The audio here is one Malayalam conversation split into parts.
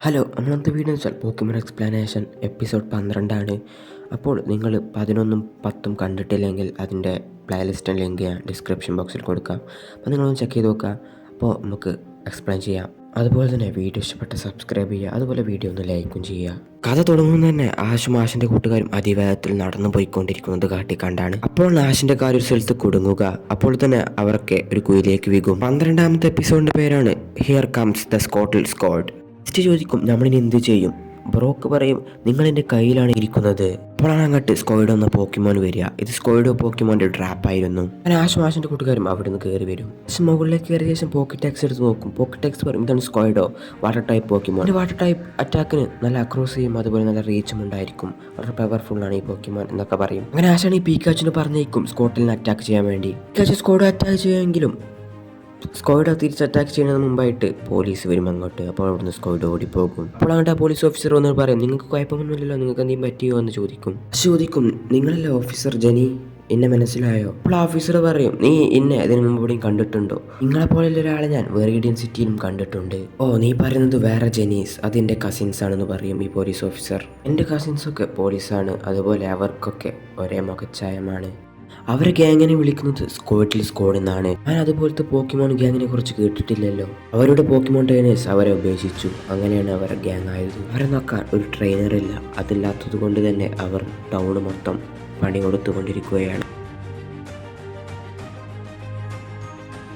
ഹലോ, നമ്മളത്തെ വീഡിയോ വെച്ചാൽ പോക്കിമോൻ എക്സ്പ്ലനേഷൻ എപ്പിസോഡ് 12 അപ്പോൾ നിങ്ങൾ 11ഉം 10ഉം കണ്ടിട്ടില്ലെങ്കിൽ അതിൻ്റെ പ്ലേലിസ്റ്റ് ലിങ്ക് ഞാൻ ഡിസ്ക്രിപ്ഷൻ ബോക്സിൽ കൊടുക്കാം. അപ്പോൾ നിങ്ങളൊന്ന് ചെക്ക് ചെയ്ത് നോക്കുക. അപ്പോൾ നമുക്ക് എക്സ്പ്ലെയിൻ ചെയ്യാം. അതുപോലെ തന്നെ വീഡിയോ ഇഷ്ടപ്പെട്ട സബ്സ്ക്രൈബ് ചെയ്യുക, അതുപോലെ വീഡിയോ ഒന്ന് ലൈക്കും ചെയ്യുക. കഥ തുടങ്ങുന്നത് തന്നെ ആഷും ആഷിൻ്റെ കൂട്ടുകാരും അതിവേഗത്തിൽ നടന്നു പോയിക്കൊണ്ടിരിക്കുന്നത് കാട്ടിക്കണ്ടാണ്. അപ്പോൾ ആഷിൻ്റെ കാർ ഒരു സ്ഥലത്ത് കുടുങ്ങുക. അപ്പോൾ തന്നെ അവർക്ക് ഒരു കുയിലേക്ക് വീകും. 12ാമത്തെ എപ്പിസോഡിൻ്റെ പേരാണ് ഹിയർ കംസ് ദ സ്കോട്ടിൽ സ്ക്വാഡ്. ചോദിക്കും നമ്മളിനി എന്ത് ചെയ്യും. ബ്രോക്ക് പറയും നിങ്ങൾ എൻ്റെ കയ്യിലാണ് ഇരിക്കുന്നത്. അപ്പോഴാണ് അങ്ങോട്ട് സ്കോയിഡോ എന്ന പോക്കിമോൻ വരിക. ഇത് സ്കോയിഡോ പോക്കിമോൻ്റെ ട്രാപ്പായിരുന്നു. അങ്ങനെ ആശുമാഷിൻ്റെ കൂട്ടുകാരും അവിടെ നിന്ന് കയറി വരും. മുകളിലേക്ക് കയറിയ ശേഷം പോക്കറ്റ് ടാക്സ് എടുത്ത് നോക്കും. പോക്കറ്റ് ടാക്സ് പറയും ഇതാണ് സ്കോയിഡോ, water type Pokemon. Water type അറ്റാക്കിന് നല്ല അക്രോസ് ചെയ്യും, അതുപോലെ നല്ല റീച്ചും ഉണ്ടായിരിക്കും. വളരെ പവർഫുള്ളാണ് ഈ പോക്കിമോൻ എന്നൊക്കെ പറയും. അങ്ങനെ ആശാണ് ഈ പീക്കാച്ചിനെ പറഞ്ഞേക്കും സ്കോട്ടിലിനെ അറ്റാക്ക് ചെയ്യാൻ വേണ്ടി. പീക്കാച്ചി സ്കോഡോ അറ്റാക്ക് ചെയ്യുമെങ്കിലും സ്ക്വാഡ് തിരിച്ച് അറ്റാക്ക് ചെയ്യുന്നതിന് മുമ്പായിട്ട് പോലീസ് വരും അങ്ങോട്ട്. അപ്പോൾ അവിടുന്ന് സ്ക്വാഡ് ഓടിപ്പോകും. അപ്പോൾ അങ്ങോട്ട് ആ പോലീസ് ഓഫീസർ വന്ന് പറയും നിങ്ങൾക്ക് കുഴപ്പമൊന്നുമില്ലല്ലോ, നിങ്ങൾക്ക് എന്തെങ്കിലും പറ്റിയോ എന്ന് ചോദിക്കും നിങ്ങളല്ലേ ഓഫീസർ ജെനി, എന്നെ മനസ്സിലായോ? അപ്പോൾ ഓഫീസർ പറയും നീ എന്നെ ഇതിനു മുമ്പ് ഇവിടെയും കണ്ടിട്ടുണ്ടോ? നിങ്ങളെപ്പോലുള്ള ഒരാളെ ഞാൻ വേറിഡിയൻ സിറ്റിയിലും കണ്ടിട്ടുണ്ട്. ഓ നീ പറയുന്നത് വേറെ ജെനീസ്, അതെൻ്റെ കസിൻസ് ആണെന്ന് പറയും ഈ പോലീസ് ഓഫീസർ. എൻ്റെ കസിൻസൊക്കെ പോലീസാണ്, അതുപോലെ അവർക്കൊക്കെ ഒരേ മുഖച്ഛായമാണ്. അവരെ ഗ്യാങ്ങിനെ വിളിക്കുന്നത് സ്ക്വാഡിൽ സ്ക്വാഡ് എന്നാണ്. ഞാൻ അതുപോലത്തെ പോക്കിമോൺ ഗ്യാങ്ങിനെ കുറിച്ച് കേട്ടിട്ടില്ലല്ലോ. അവരുടെ പോക്കിമോൺ ട്രെയിനേഴ്സ് അവരെ ഉപേക്ഷിച്ചു, അങ്ങനെയാണ് അവർ ഗ്യാങ് ആയത്. അവരെ നോക്കാൻ ഒരു ട്രെയിനറില്ല, അതില്ലാത്തത് കൊണ്ട് തന്നെ അവർ ടൗൺ മൊത്തം പണി കൊടുത്തുകൊണ്ടിരിക്കുകയാണ്.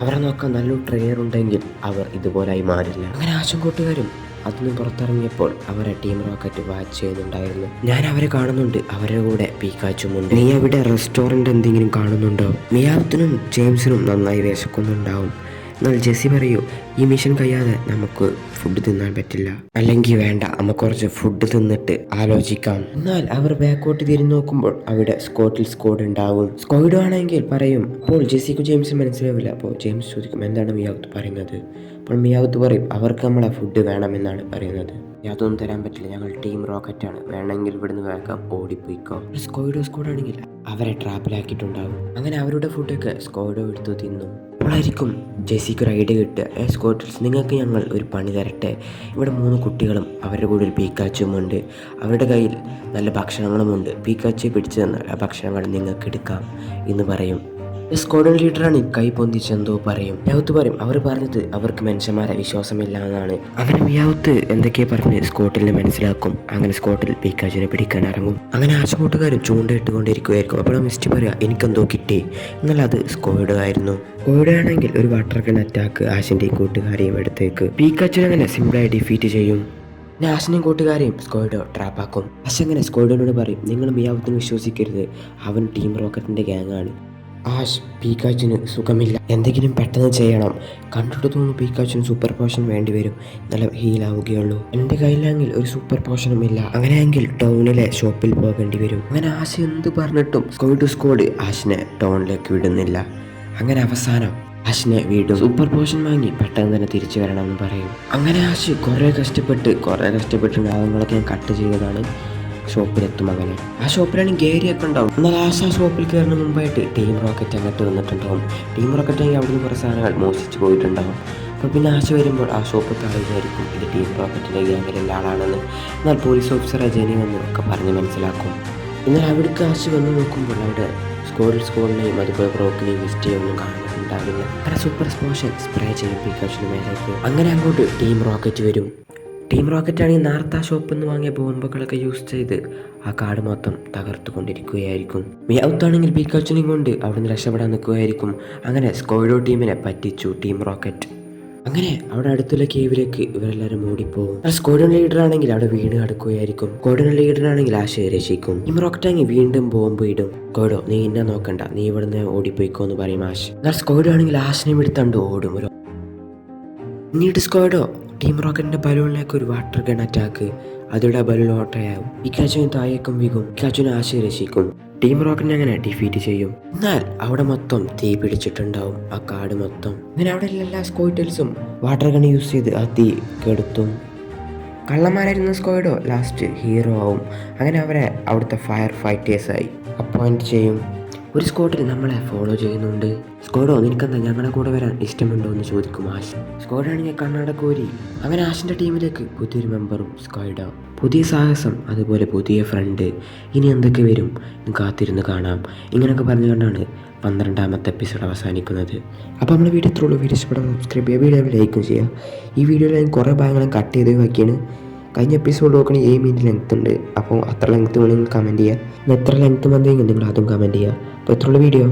അവരെ നോക്കാൻ നല്ലൊരു ട്രെയിനർ ഉണ്ടെങ്കിൽ അവർ ഇതുപോലായി മാറില്ല. അങ്ങനെ ആശം കൂട്ടുകാരും അതിന് പുറത്തിറങ്ങിയപ്പോൾ അവരെ ടീം റോക്കറ്റ് വാച്ച് ചെയ്യുന്നുണ്ടായിരുന്നു. ഞാൻ അവരെ കാണുന്നുണ്ട്, അവരുടെ കൂടെ പീക്കാച്ചുമുണ്ട്. നീ അവിടെ റെസ്റ്റോറൻറ്റ് എന്തെങ്കിലും കാണുന്നുണ്ടോ? മിയാവത്തിനും ജെയിംസിനും നന്നായി വിശക്കുന്നുണ്ടാവും. എന്നാൽ ജെസ്സി പറയൂ ഈ മിഷൻ കഴിയാതെ നമുക്ക് ഫുഡ് തിന്നാൻ പറ്റില്ല. അല്ലെങ്കിൽ വേണ്ട, നമുക്ക് കുറച്ച് ഫുഡ് തിന്നിട്ട് ആലോചിക്കാം. എന്നാൽ അവർ ബാക്കോട്ട് തിരിഞ്ഞു നോക്കുമ്പോൾ അവിടെ സ്കോട്ടിൽ സ്ക്വാഡ് ഉണ്ടാവും. സ്ക്വാഡ് ആണെങ്കിൽ പറയും. അപ്പോൾ ജെസ്സിക്കും ജെയിംസിനും മനസ്സിലാവില്ല. അപ്പോൾ ജെയിംസ് ചോദിക്കും എന്താണ് മിയാവത്ത് പറയുന്നത്? അപ്പോൾ മിയാവത്ത് പറയും അവർക്ക് നമ്മളെ ഫുഡ് വേണമെന്നാണ് പറയുന്നത്. യാതൊന്നും തരാൻ പറ്റില്ല, ഞങ്ങൾ ടീം റോക്കറ്റാണ്, വേണമെങ്കിൽ ഇവിടുന്ന് വേഗം ഓടിപ്പോയിക്കോ. സ്ക്വാഡ് ആണെങ്കിൽ അവരെ ട്രാപ്പിലാക്കിയിട്ടുണ്ടാവും. അങ്ങനെ അവരുടെ ഫുഡൊക്കെ സ്ക്വാഡോ എടുത്തു തിന്നും. അപ്പോഴായിരിക്കും ജെസ്സിക്ക് ഒരു ഐഡിയ കിട്ടുക. സ്ക്വാഡ്സ് നിങ്ങൾക്ക് ഞങ്ങൾ ഒരു പണി തരട്ടെ. ഇവിടെ 3 കുട്ടികളും അവരുടെ കൂടെ ഒരു പീക്കാച്ചുമുണ്ട്. അവരുടെ കയ്യിൽ നല്ല ഭക്ഷണങ്ങളുമുണ്ട്. പീക്കാച്ചുയെ പിടിച്ചു തന്നാൽ ആ ഭക്ഷണങ്ങൾ നിങ്ങൾക്ക് എടുക്കാം എന്ന് പറയും. സ്ക്വാഡ് ലീഡറാണ് കൈ പൊന്തിച്ചെന്തോ പറയും. മിയാവത്ത് പറയും അവർ പറഞ്ഞത് അവർക്ക് മനുഷ്യന്മാരെ വിശ്വാസമില്ല എന്നാണ്. അങ്ങനെ മിയാവത്ത് എന്തൊക്കെയാ പറഞ്ഞ് സ്കോട്ടിലിനെ മനസ്സിലാക്കും. അങ്ങനെ സ്കോട്ടിൽ പീക്കാച്ചിനെ പിടിക്കാൻ ഇറങ്ങും. അങ്ങനെ ആശുകൂട്ടുകാരും ചൂണ്ടയിട്ടുകൊണ്ടിരിക്കുകയായിരിക്കും. അപ്പോൾ മിസ്റ്റ് പറയാം എനിക്കെന്തോ കിട്ടി. എന്നാൽ അത് സ്ക്വാഡ് ആയിരുന്നു. സ്ക്വാഡ് ആണെങ്കിൽ ഒരു വാട്ടർ ഗൺ അറ്റാക്ക് ആശിൻ്റെയും കൂട്ടുകാരെയും അടുത്തേക്ക് പീക്കാച്ചിനെ അങ്ങനെ സിമ്പിളായി ഡിഫീറ്റ് ചെയ്യും. പിന്നെ ആശിനെയും കൂട്ടുകാരെയും സ്ക്വാഡ് ട്രാപ്പാക്കും. ആശ അങ്ങനെ സ്ക്വാഡിനോട് പറയും നിങ്ങൾ മിയാവത്തിനെ വിശ്വസിക്കരുത്, അവൻ ടീം റോക്കറ്റിൻ്റെ ഗ്യാങ്ങാണ്. ആഷ് പീക്കാച്ചിന് സുഖമില്ല, എന്തെങ്കിലും പെട്ടെന്ന് ചെയ്യണം. കണ്ടിട്ട് തോന്നുന്നു പീക്കാച്ചിന് സൂപ്പർ പോഷൻ വേണ്ടി വരും, നല്ല ഹീലാവുകയുള്ളൂ. എൻ്റെ കയ്യിലാണെങ്കിൽ ഒരു സൂപ്പർ പോഷനും ഇല്ല. അങ്ങനെയെങ്കിൽ ടൗണിലെ ഷോപ്പിൽ പോകേണ്ടി വരും. അങ്ങനെ ആശ എന്ത് പറഞ്ഞിട്ടും സ്ക്വാഡ് ആഷിനെ ടൗണിലേക്ക് വിടുന്നില്ല. അങ്ങനെ അവസാനം ആഷിനെ വീണ്ടും സൂപ്പർ പോഷൻ വാങ്ങി പെട്ടെന്ന് തന്നെ തിരിച്ചു വരണമെന്ന് പറയും. അങ്ങനെ ആഷ് കുറേ കഷ്ടപ്പെട്ട് ഭാഗങ്ങളൊക്കെ ഞാൻ കട്ട് ചെയ്തതാണ് ഷോപ്പിലെത്തും. അങ്ങനെ ആ ഷോപ്പിലാണ് ഗേരിയൊക്കെ ഉണ്ടാവും. എന്നാൽ ആ ഷോപ്പിൽ കയറുന്ന മുമ്പായിട്ട് ടീം റോക്കറ്റ് അങ്ങോട്ട് വന്നിട്ടുണ്ടാവും. ടീം റോക്കറ്റ് ആണെങ്കിൽ അവിടുന്ന് കുറേ സാധനങ്ങൾ മോഷിച്ച് പോയിട്ടുണ്ടാവും. അപ്പോൾ പിന്നെ ആശ വരുമ്പോൾ ആ ഷോപ്പിൽ ആളുകളായിരിക്കും ഇത് ടീം റോക്കറ്റിൻ്റെ ഗ്യാങ്ങിലുള്ള ആളാണെന്ന്. എന്നാൽ പോലീസ് ഓഫീസറെ ജെനി വന്ന് ഒക്കെ പറഞ്ഞ് മനസ്സിലാക്കും. എന്നാൽ അവിടേക്ക് ആശ വന്ന് നോക്കുമ്പോൾ അവിടെ സ്ക്വാഡിനെയും അതുപോലെ ബ്രോക്കിനെയും മിസ്റ്റേയും ഒന്നും കാണുന്നുണ്ടാവില്ല. അങ്ങനെ സൂപ്പർ പോഷൻ സ്പ്രേ ചെയ്യും പീക്കാച്ചിന് മേലേക്ക്. അങ്ങനെ അങ്ങോട്ട് ടീം റോക്കറ്റ് വരും. ടീം റോക്കറ്റ് ആണെങ്കിൽ നേരത്തെ ആ ഷോപ്പിൽ നിന്ന് വാങ്ങിയ ബോംബുകളൊക്കെ യൂസ് ചെയ്ത് ആ കാട് മൊത്തം തകർത്തുകൊണ്ടിരിക്കുകയായിരിക്കും. മിയാവത്താണെങ്കിൽ പീക്കാച്ചിനെയും കൊണ്ട് അവിടുന്ന് രക്ഷപ്പെടാൻ നിൽക്കുകയായിരിക്കും. അങ്ങനെ സ്ക്വാഡോ ടീമിനെ പറ്റിച്ചു ടീം റോക്കറ്റ്. അങ്ങനെ അവിടെ അടുത്തുള്ള കേവിലേക്ക് ഇവരെല്ലാവരും ഓടിപ്പോകും. സ്ക്വാഡൻ ലീഡർ ആണെങ്കിൽ അവിടെ വീണ് കിടക്കുകയായിരിക്കും. സ്ക്വാഡൻ ലീഡർ ആണെങ്കിൽ ആശയെ രക്ഷിക്കും. ടീം റോക്കറ്റ് ആണെങ്കിൽ വീണ്ടും ബോംബ് ഇടും. സ്ക്വാഡോ നീ എന്നെ നോക്കണ്ട, നീ ഇവിടുന്ന് ഓടിപ്പോയിക്കോ എന്ന് പറയും ആശ്. എന്നാൽ സ്ക്വാഡോ ആണെങ്കിൽ ആശിനെ എടുത്താണ്ട് ഓടും. പിന്നീട് സ്ക്വാഡോ ടീം റോക്കറ്റിന്റെ ബലൂണിലേക്ക് ഒരു വാട്ടർ ഗൺ അറ്റാക്ക്, അതോടെ ബലൂൺ ഓട്ടയാവും. പിക്കാച്ചുവിന് താഴേക്കും വീകും. പിക്കാച്ചുവിനെ ആശയെ രക്ഷിക്കും. ടീം റോക്കറ്റിനെ അങ്ങനെ ഡിഫീറ്റ് ചെയ്യും. എന്നാൽ അവിടെ മൊത്തം തീ പിടിച്ചിട്ടുണ്ടാവും, ആ കാട് മൊത്തം. അങ്ങനെ അവിടെ എല്ലാ സ്ക്വാഡ്സും വാട്ടർ ഗൺ യൂസ് ചെയ്ത് ആ തീ കെടുത്തും. കള്ളന്മാരായിരുന്ന സ്ക്വാഡോ ലാസ്റ്റ് ഹീറോ ആവും. അങ്ങനെ അവരെ അവിടുത്തെ ഫയർ ഫൈറ്റേഴ്സായി അപ്പോയിൻറ്റ് ചെയ്യും. ഒരു സ്ക്വാഡിൽ നമ്മളെ ഫോളോ ചെയ്യുന്നുണ്ട്. സ്ക്വാഡോ നിനക്കെന്താ ഞങ്ങളുടെ കൂടെ വരാൻ ഇഷ്ടമുണ്ടോ എന്ന് ചോദിക്കും ആഷ്. സ്ക്വാഡാണെങ്കിൽ കണ്ണാടക്കോരി. അങ്ങനെ ആഷിൻ്റെ ടീമിലേക്ക് പുതിയൊരു മെമ്പറും സ്ക്വാഡോ. പുതിയ സാഹസം, അതുപോലെ പുതിയ ഫ്രണ്ട്. ഇനി എന്തൊക്കെ വരും കാത്തിരുന്ന് കാണാം. ഇങ്ങനെയൊക്കെ പറഞ്ഞുകൊണ്ടാണ് 12ാമത്തെ എപ്പിസോഡ് അവസാനിക്കുന്നത്. അപ്പോൾ നമ്മുടെ വീഡിയോ ഇത്രയുള്ളൂ. വീഡിയോ ഇഷ്ടപ്പെടാൻ സബ്സ്ക്രൈബ് ചെയ്യുക, വീഡിയോ ലൈക്കും ചെയ്യുക. ഈ വീഡിയോയിൽ ഞാൻ കുറേ ഭാഗങ്ങളും കട്ട് ചെയ്ത് വയ്ക്കുകയാണ്. കഴിഞ്ഞ എപ്പിസോഡ് നോക്കണമെങ്കിൽ 7 മിനിറ്റ് ലെങ്ത് ഉണ്ട്. അപ്പോൾ അത്ര ലെങ്ത് വേണമെങ്കിൽ കമൻറ്റ് ചെയ്യുക. എത്ര ലെങ്ത് വന്നെങ്കിൽ നിങ്ങൾ അതും കമൻറ്റ് ചെയ്യുക. അപ്പോൾ ഇത്രയുള്ള വീഡിയോ.